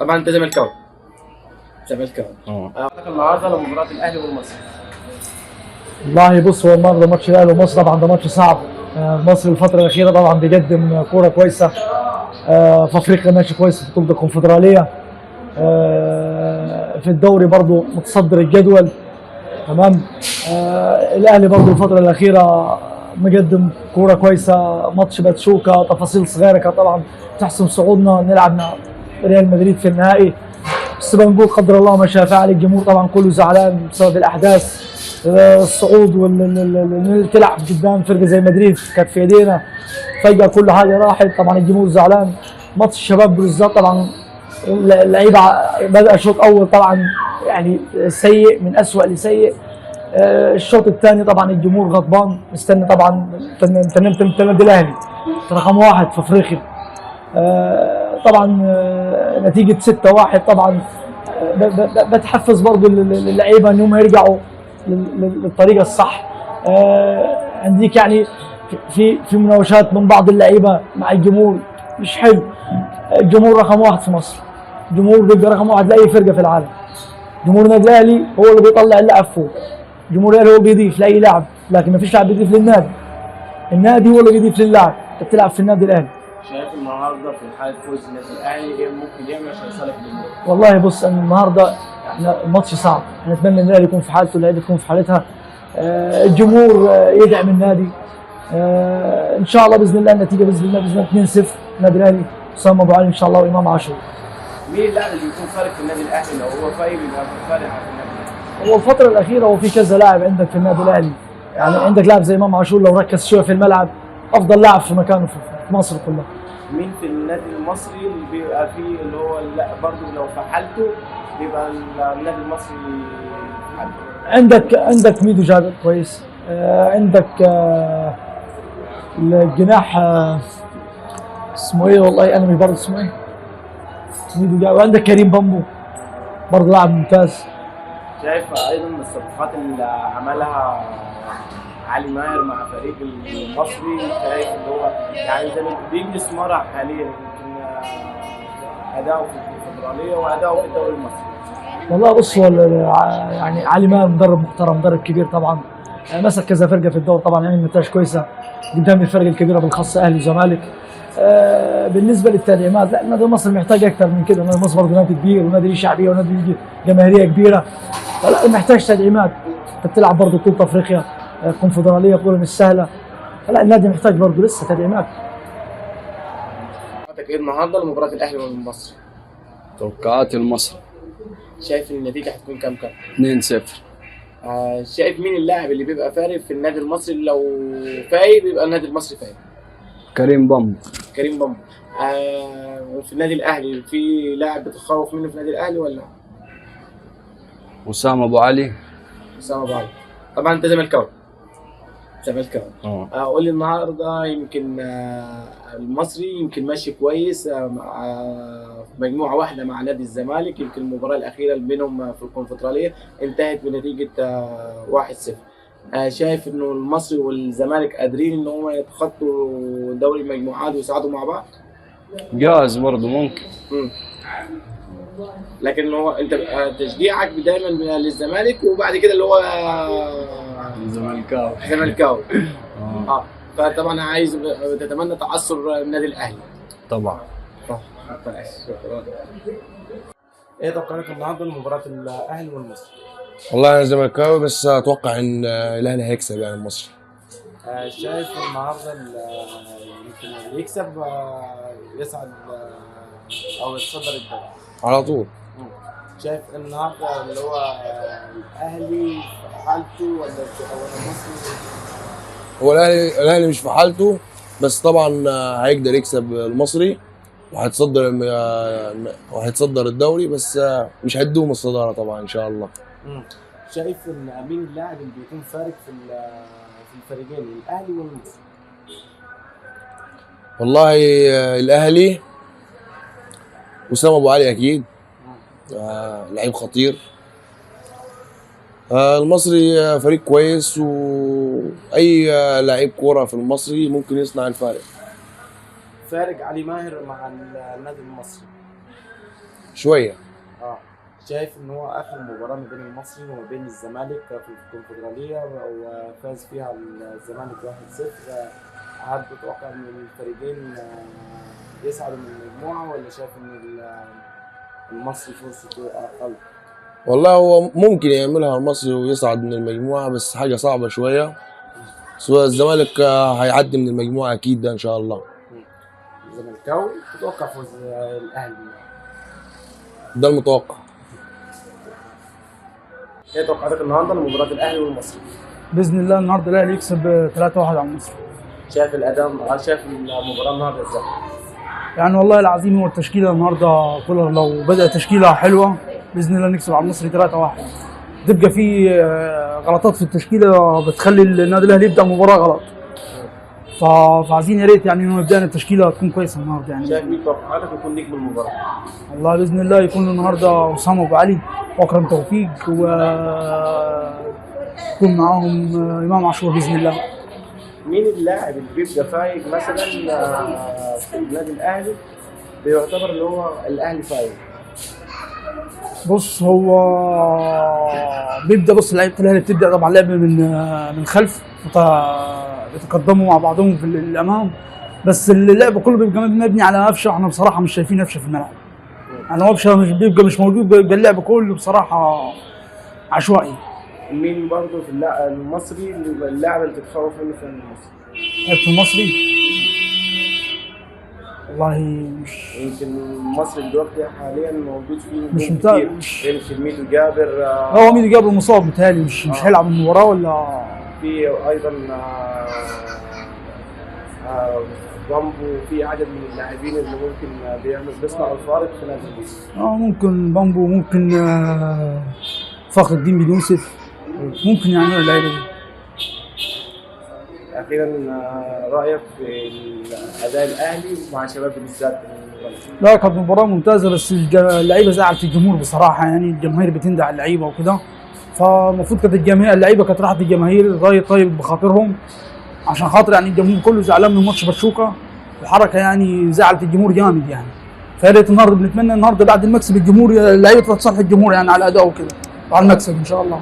طبعا انت زملكاوي. زملكاوي. النهارده لمباراه الاهلي والمصري. والله بص، هو النهارده ماتش الاهلي ومصر طبعا ده ماتش صعب. مصر الفترة الأخيرة طبعا بيقدم كورة كويسة. في أفريقيا ماشي كويس في بطولة الكونفدرالية. في الدوري برضه متصدر الجدول. تمام. الأهلي برضه الفترة الأخيرة مقدم كورة كويسة. ماتش باتشوكا تفاصيل صغيرة كانت طبعا تحسم صعودنا، نلعب مع ريال مدريد في النهائي. بس بنقول قدر الله ما شاء فعل. الجمهور طبعا كله زعلان بسبب الاحداث. الصعود تلعب قدام فرقه زي مدريد كانت في ايدينا، فجاه كل حاجه راحت. طبعا الجمهور زعلان. ماتش الشباب بالذات طبعا اللعيبه بدا شوط اول طبعا يعني سيء من اسوء لسيء. الشوط الثاني طبعا الجمهور غضبان مستني طبعا. انت النادي الاهلي رقم واحد في افريقيا. طبعا نتيجه 6-1 طبعا. بتحفز برضو اللعيبه انهم يرجعوا للطريقه الصح. عندك يعني في مناوشات من بعض اللعيبه مع الجمهور مش حلو. الجمهور رقم واحد في مصر. الجمهور بيبقى رقم واحد لاي فرقه في العالم. جمهور النادي الاهلي هو اللي بيطلع اللاعب فوق. جمهور الاهلي هو اللي بيضيف لاي لاعب، لكن ما فيش لاعب بيضيف للنادي. النادي هو اللي بيضيف للاعب. انت بتلعب في النادي الاهلي. شايف النهارده في حاله فوز النادي الاهلي ايه ممكن يعمل عشان يصالح الجمهور؟ والله بص، النهارده احنا الماتش صعب. نتمنى ان الاهلي يكون في حالته، اللعيبه تكون في حالتها. الجمهور يدعم النادي. ان شاء الله باذن الله النتيجه باذن الله 2-0 النادي الاهلي. اسامه ابو علي ان شاء الله وامام عاشور. مين اللاعب اللي بيكون فارق في النادي الاهلي لو هو فايق يبقى فارق في النادي الاهلي؟ هو الفتره الاخيره هو في كذا لاعب عندك في النادي الاهلي. يعني عندك لاعب زي امام عاشور لو ركز شويه في الملعب افضل لاعب في مكانه في مصر كلها. مين في النادي المصري اللي بيبقى فيه اللي هو لا برضه لو في حالته بيبقى النادي المصري في حالته؟ عندك ميدو جابر كويس. عندك الجناح اسمه ايه والله انا مش برضه اسمه ايه. ميدو جابر. وعندك كريم بامبو برضه لاعب ممتاز. شايف ايضا الصفقات اللي عملها علي ماهر مع فريق المصري، شايف اللي هو يعني زي ما بيجلس مرة حاليا يمكن اداؤه في الكونفدراليه واداؤه في الدوري المصري. والله بص، هو يعني علي ماهر مدرب محترم، مدرب كبير طبعا. مسك كذا فرقه في الدوري طبعا، عمل نتائج كويسه قدام الفرق الكبيره بالاخص اهلي وزمالك. بالنسبه للتدعيمات، لا النادي المصري محتاج اكثر من كده. النادي المصري برضه نادي كبير ونادي له شعبيه ونادي له جماهيريه كبيره، فلا محتاج تدعيمات. انت بتلعب برضه بطوله افريقيا كونفدراليه، بطوله مش سهله. لا النادي محتاج برضه لسه تدعيمات. توقعاتك ايه النهارده لمباراه الاهلي والمصري؟ توقعات المصري شايف ان النتيجه هتكون كام؟ 2-0. شايف مين اللاعب اللي بيبقى فارق في النادي المصري لو فايق بيبقى النادي المصري فايق؟ كريم بامبو. كريم بامبو. في النادي الاهلي في لاعب بتخوف منه في النادي الاهلي ولا؟ اسامه ابو علي. اسامه ابو علي. طبعا انت زملكاوي. زملكاوي. قول لي النهارده يمكن المصري يمكن ماشي كويس مع مجموعه واحده مع نادي الزمالك. يمكن المباراه الاخيره بينهم في الكونفدراليه انتهت بنتيجه 1-0. شايف انه المصري والزمالك قادرين ان هم يتخطوا دوري المجموعات ويصعدوا مع بعض؟ جاهز برضه ممكن. لكن هو انت تشجيعك دايما للزمالك وبعد كده اللي هو زملكاوي. فطبعا عايز تتمنى تعثر النادي الاهلي. طبعا. شكرا. ايه توقعاتك النهارده لمباراه الاهلي والمصري؟ والله انا زملكاوي بس اتوقع ان الاهلي هيكسب يعني المصري. شايف النهارده يمكن اللي يكسب يصعد او يتصدر الدوري على طول. شايف النهارده اللي هو الاهلي في حالته ولا المصري؟ هو الاهلي مش في حالته، بس طبعا هيقدر يكسب المصري وهيتصدر الدوري، بس مش هيدوم الصداره طبعا ان شاء الله. شايف ان مين اللاعب اللي بيكون فارق في الفريقين الاهلي والمصري؟ والله الاهلي اسامه ابو علي اكيد. لعيب خطير. المصري فريق كويس، واي لعيب كوره في المصري ممكن يصنع الفارق. فارق علي ماهر مع النادي المصري. شويه. شايف ان هو اخر مباراه ما بين المصري وما بين الزمالك في الكونفدراليه وفاز فيها الزمالك 1-0. هل تتوقع ان الفريقين يصعدوا من المجموعه ولا شايف ان المصري فرصته اقل؟ والله هو ممكن يعملها المصري ويصعد من المجموعه، بس حاجه صعبه شويه. سواء الزمالك هيعدي من المجموعه اكيد ده ان شاء الله. الزملكاوي تتوقع فوز الاهلي؟ ده المتوقع. ايه توقعاتك النهارده لمباراه الاهلي والمصري؟ باذن الله النهارده الاهلي يكسب 3-1 على المصري. شايف الاداء، شايف المباراه النهارده ازاي؟ يعني والله العظيم هو التشكيله النهارده كولر لو بدا تشكيله حلوه باذن الله نكسب على المصري 3-1. تبقى في غلطات في التشكيله بتخلي النادي الاهلي يبدا المباراه غلط. فعايزين يا ريت يعني انه يبدا التشكيله تكون كويسه النهارده يعني. شايف مين توقعاتك يكون نجم المباراه؟ والله باذن الله يكون النهارده اسامه ابو علي واكرم توفيق ويكون معاهم امام عاشور باذن الله. مين اللاعب اللي بيبقى فايق مثلا في النادي الاهلي بيعتبر اللي هو الاهلي فايق؟ بص هو بيبدا، بص لعيبه الاهلي بتبدا طبعا لعب من خلف يتقدموا مع بعضهم في الامام، بس اللعب كله بيبقى مبني على قفشه. احنا بصراحه مش شايفين قفشه في الملعب، يعني قفشه مش موجود، بيبقى اللعب كله بصراحه عشوائي. مين برضه في المصري اللاعب اللي تتخوف منه في المصري؟ في المصري والله مش يمكن المصري دلوقتي حاليا موجود فيه مش متابع، يمكن ميدو جابر. هو ميدو جابر مصاب بتهيألي مش هيلعب المباراه، ولا في ايضا بامبو. في عدد من اللاعبين اللي ممكن بيصنعوا الفارق في نادي مصر. ممكن بامبو، ممكن فخر الدين بن يوسف، ممكن يعملوا اللعيبه دي. اخيرا رايك في اداء الاهلي مع شباب بالذات؟ لا كانت مباراه ممتازه، بس اللعيبه زعلت الجمهور بصراحه، يعني الجماهير بتندع اللعيبه وكده، فالمفروض كانت اللعيبه كانت راحت الجماهير راي طيب بخاطرهم، عشان خاطر يعني الجمهور كله زعلان من ماتش باتشوكا، الحركه يعني زعلت الجمهور جامد يعني. فيا ريت النهارده بنتمنى النهارده بعد المكسب الجمهور اللعيبه تصالح الجمهور يعني على اداء وكده وعلى المكسب ان شاء الله.